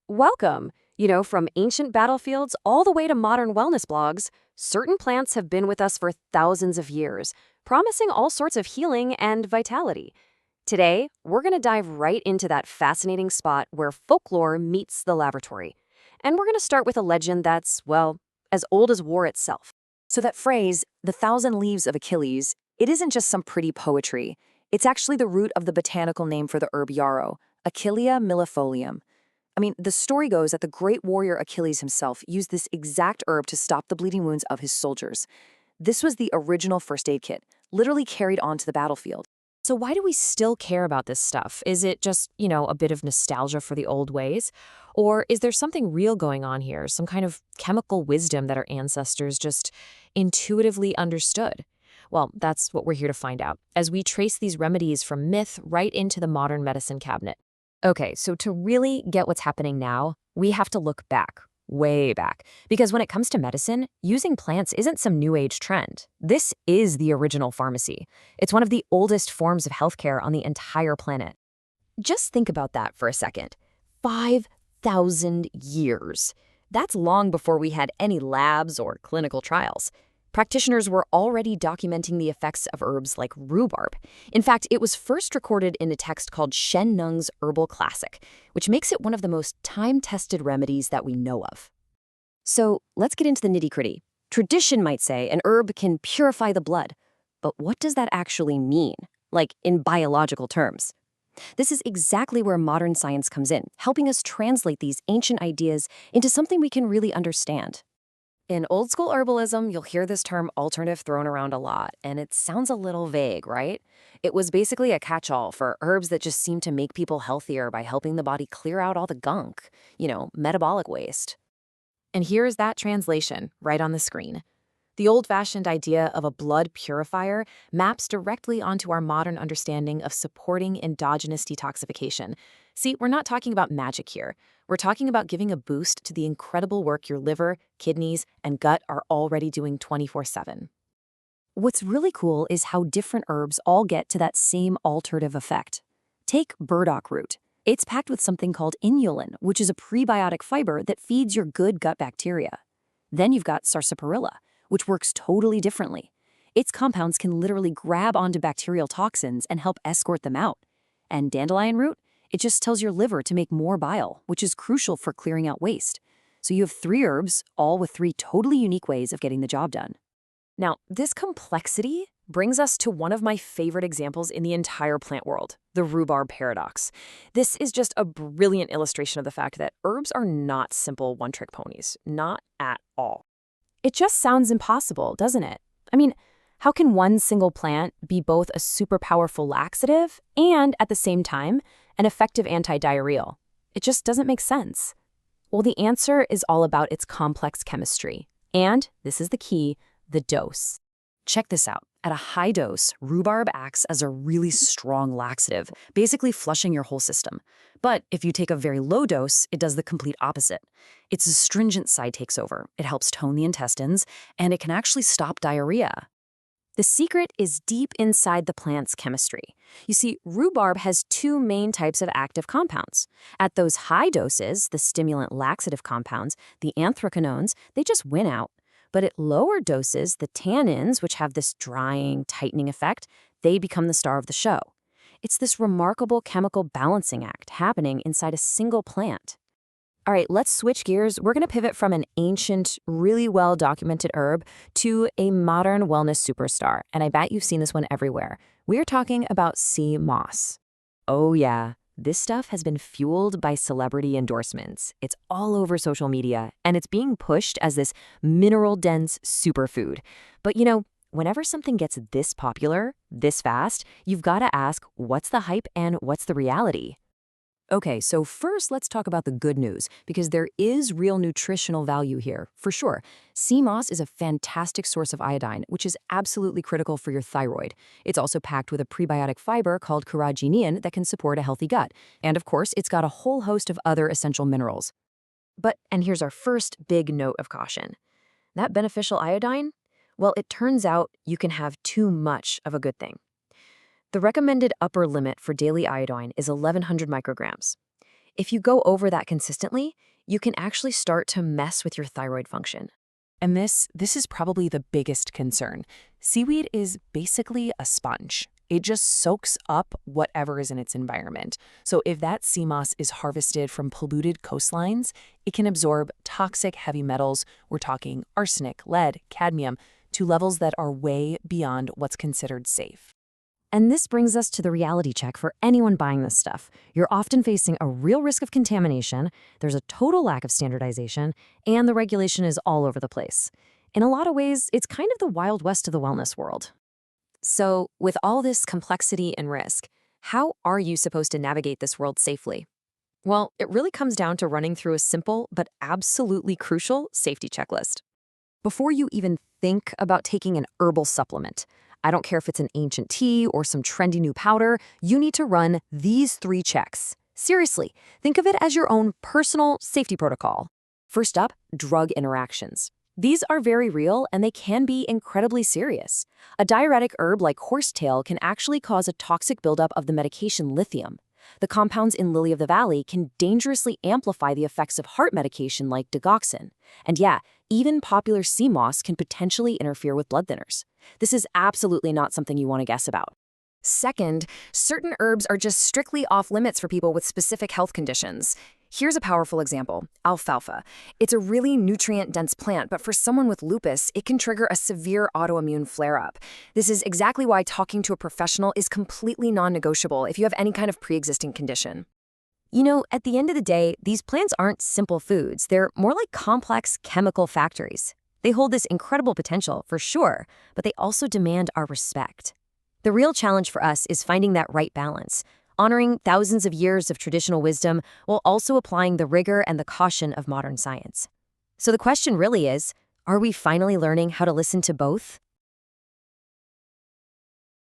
Welcome. From ancient battlefields all the way to modern wellness blogs, certain plants have been with us for thousands of years, promising all sorts of healing and vitality. Today, we're going to dive right into that fascinating spot where folklore meets the laboratory. And we're going to start with a legend that's, well, as old as war itself. So that phrase, the thousand leaves of Achilles, it isn't just some pretty poetry. It's actually the root of the botanical name for the herb yarrow, Achillea millefolium. The story goes that the great warrior Achilles himself used this exact herb to stop the bleeding wounds of his soldiers. This was the original first aid kit, literally carried onto the battlefield. So why do we still care about this stuff? Is it just, a bit of nostalgia for the old ways? Or is there something real going on here, some kind of chemical wisdom that our ancestors just intuitively understood? Well, that's what we're here to find out as we trace these remedies from myth right into the modern medicine cabinet. Okay, so to really get what's happening now, we have to look back, way back. Because when it comes to medicine, using plants isn't some new age trend. This is the original pharmacy. It's one of the oldest forms of healthcare on the entire planet. Just think about that for a second. 5,000 years. That's long before we had any labs or clinical trials. Practitioners were already documenting the effects of herbs like rhubarb. In fact, it was first recorded in a text called Shen Nung's Herbal Classic, which makes it one of the most time-tested remedies that we know of. So let's get into the nitty-gritty. Tradition might say an herb can purify the blood, but what does that actually mean, like in biological terms? This is exactly where modern science comes in, helping us translate these ancient ideas into something we can really understand. In old school herbalism, you'll hear this term alternative thrown around a lot, and it sounds a little vague, right? It was basically a catch-all for herbs that just seem to make people healthier by helping the body clear out all the gunk, metabolic waste. And here's that translation right on the screen. The old-fashioned idea of a blood purifier maps directly onto our modern understanding of supporting endogenous detoxification. See, we're not talking about magic here. We're talking about giving a boost to the incredible work your liver, kidneys, and gut are already doing 24/7. What's really cool is how different herbs all get to that same alterative effect. Take burdock root. It's packed with something called inulin, which is a prebiotic fiber that feeds your good gut bacteria. Then you've got sarsaparilla, which works totally differently. Its compounds can literally grab onto bacterial toxins and help escort them out. And dandelion root, it just tells your liver to make more bile, which is crucial for clearing out waste. So you have three herbs, all with three totally unique ways of getting the job done. Now, this complexity brings us to one of my favorite examples in the entire plant world, the rhubarb paradox. This is just a brilliant illustration of the fact that herbs are not simple one-trick ponies, not at all. It just sounds impossible, doesn't it? How can one single plant be both a super powerful laxative and, at the same time, an effective anti-diarrheal? It just doesn't make sense. Well, the answer is all about its complex chemistry. And, this is the key, the dose. Check this out. At a high dose, rhubarb acts as a really strong laxative, basically flushing your whole system. But if you take a very low dose, it does the complete opposite. Its astringent side takes over. It helps tone the intestines, and it can actually stop diarrhea. The secret is deep inside the plant's chemistry. You see, rhubarb has two main types of active compounds. At those high doses, the stimulant laxative compounds, the anthraquinones, they just win out. But at lower doses, the tannins, which have this drying, tightening effect, they become the star of the show. It's this remarkable chemical balancing act happening inside a single plant. All right, let's switch gears. We're going to pivot from an ancient, really well-documented herb to a modern wellness superstar. And I bet you've seen this one everywhere. We're talking about sea moss. Oh yeah, this stuff has been fueled by celebrity endorsements. It's all over social media, and it's being pushed as this mineral-dense superfood. But whenever something gets this popular, this fast, you've got to ask, what's the hype and what's the reality? Okay, so first let's talk about the good news, because there is real nutritional value here, for sure. Sea moss is a fantastic source of iodine, which is absolutely critical for your thyroid. It's also packed with a prebiotic fiber called carrageenan that can support a healthy gut. And of course, it's got a whole host of other essential minerals. And here's our first big note of caution. That beneficial iodine? Well, it turns out you can have too much of a good thing. The recommended upper limit for daily iodine is 1,100 micrograms. If you go over that consistently, you can actually start to mess with your thyroid function. And this is probably the biggest concern. Seaweed is basically a sponge. It just soaks up whatever is in its environment. So if that sea moss is harvested from polluted coastlines, it can absorb toxic heavy metals. We're talking arsenic, lead, cadmium, to levels that are way beyond what's considered safe. And this brings us to the reality check for anyone buying this stuff. You're often facing a real risk of contamination, there's a total lack of standardization, and the regulation is all over the place. In a lot of ways, it's kind of the Wild West of the wellness world. So, with all this complexity and risk, how are you supposed to navigate this world safely? Well, it really comes down to running through a simple but absolutely crucial safety checklist. Before you even think about taking an herbal supplement, I don't care if it's an ancient tea or some trendy new powder, you need to run these 3 checks. Seriously, think of it as your own personal safety protocol. First up, drug interactions. These are very real and they can be incredibly serious. A diuretic herb like horsetail can actually cause a toxic buildup of the medication lithium. The compounds in lily of the valley can dangerously amplify the effects of heart medication like digoxin. And yeah, even popular sea moss can potentially interfere with blood thinners. This is absolutely not something you want to guess about. Second, certain herbs are just strictly off limits for people with specific health conditions. Here's a powerful example, alfalfa. It's a really nutrient-dense plant, but for someone with lupus, it can trigger a severe autoimmune flare-up. This is exactly why talking to a professional is completely non-negotiable if you have any kind of pre-existing condition. You know, at the end of the day, these plants aren't simple foods. They're more like complex chemical factories. They hold this incredible potential, for sure, but they also demand our respect. The real challenge for us is finding that right balance, honoring thousands of years of traditional wisdom while also applying the rigor and the caution of modern science. So the question really is, are we finally learning how to listen to both?